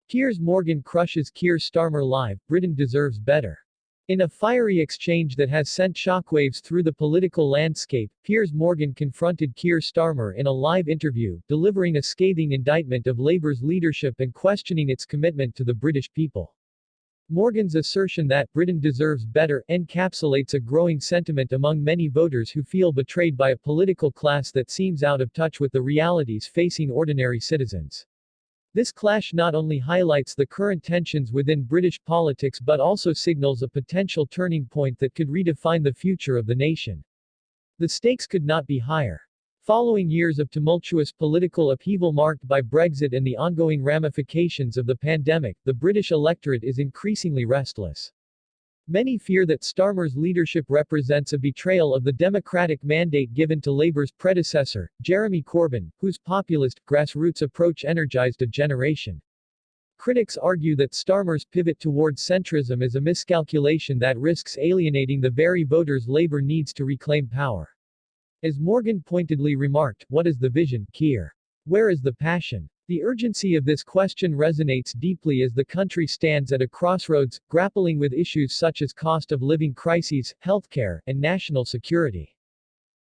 Piers Morgan crushes Keir Starmer live, Britain deserves better. In a fiery exchange that has sent shockwaves through the political landscape, Piers Morgan confronted Keir Starmer in a live interview, delivering a scathing indictment of Labour's leadership and questioning its commitment to the British people. Morgan's assertion that Britain deserves better encapsulates a growing sentiment among many voters who feel betrayed by a political class that seems out of touch with the realities facing ordinary citizens. This clash not only highlights the current tensions within British politics but also signals a potential turning point that could redefine the future of the nation. The stakes could not be higher. Following years of tumultuous political upheaval marked by Brexit and the ongoing ramifications of the pandemic, the British electorate is increasingly restless. Many fear that Starmer's leadership represents a betrayal of the democratic mandate given to Labour's predecessor, Jeremy Corbyn, whose populist, grassroots approach energized a generation. Critics argue that Starmer's pivot towards centrism is a miscalculation that risks alienating the very voters Labour needs to reclaim power. As Morgan pointedly remarked, "What is the vision, Keir? Where is the passion?" The urgency of this question resonates deeply as the country stands at a crossroads, grappling with issues such as cost of living crises, healthcare, and national security.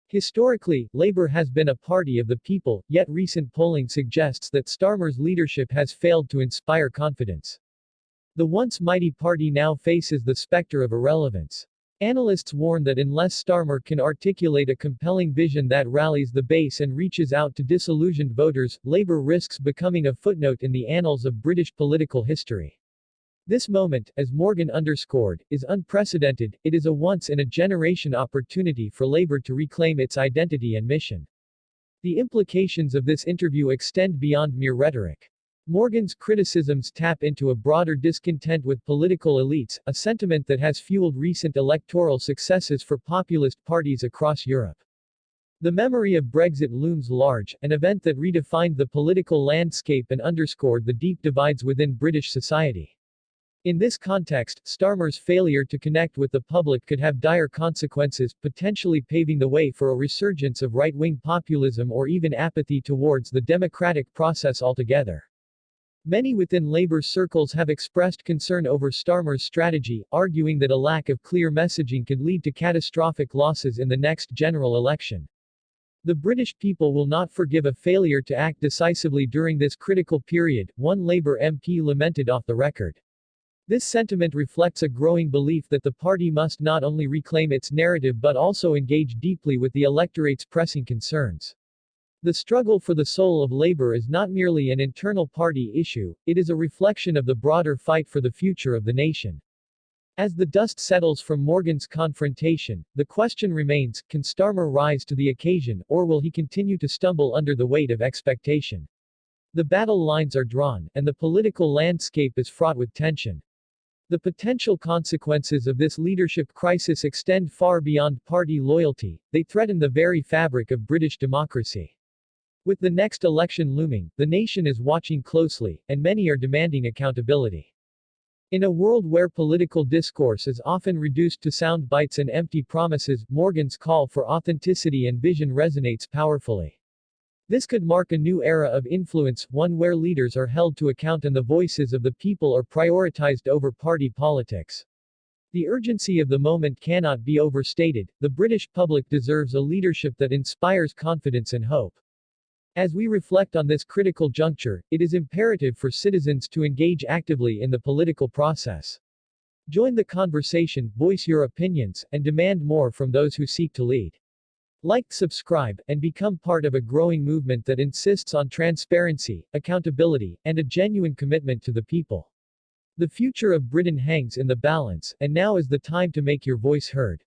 Historically, Labour has been a party of the people, yet recent polling suggests that Starmer's leadership has failed to inspire confidence. The once mighty party now faces the spectre of irrelevance. Analysts warn that unless Starmer can articulate a compelling vision that rallies the base and reaches out to disillusioned voters, Labour risks becoming a footnote in the annals of British political history. This moment, as Morgan underscored, is unprecedented. It is a once-in-a-generation opportunity for Labour to reclaim its identity and mission. The implications of this interview extend beyond mere rhetoric. Morgan's criticisms tap into a broader discontent with political elites, a sentiment that has fueled recent electoral successes for populist parties across Europe. The memory of Brexit looms large, an event that redefined the political landscape and underscored the deep divides within British society. In this context, Starmer's failure to connect with the public could have dire consequences, potentially paving the way for a resurgence of right-wing populism or even apathy towards the democratic process altogether. Many within Labour circles have expressed concern over Starmer's strategy, arguing that a lack of clear messaging could lead to catastrophic losses in the next general election. The British people will not forgive a failure to act decisively during this critical period, one Labour MP lamented off the record. This sentiment reflects a growing belief that the party must not only reclaim its narrative but also engage deeply with the electorate's pressing concerns. The struggle for the soul of Labour is not merely an internal party issue, it is a reflection of the broader fight for the future of the nation. As the dust settles from Morgan's confrontation, the question remains, can Starmer rise to the occasion, or will he continue to stumble under the weight of expectation? The battle lines are drawn, and the political landscape is fraught with tension. The potential consequences of this leadership crisis extend far beyond party loyalty, they threaten the very fabric of British democracy. With the next election looming, the nation is watching closely, and many are demanding accountability. In a world where political discourse is often reduced to sound bites and empty promises, Morgan's call for authenticity and vision resonates powerfully. This could mark a new era of influence, one where leaders are held to account and the voices of the people are prioritized over party politics. The urgency of the moment cannot be overstated. The British public deserves a leadership that inspires confidence and hope. As we reflect on this critical juncture, it is imperative for citizens to engage actively in the political process. Join the conversation, voice your opinions, and demand more from those who seek to lead. Like, subscribe, and become part of a growing movement that insists on transparency, accountability, and a genuine commitment to the people. The future of Britain hangs in the balance, and now is the time to make your voice heard.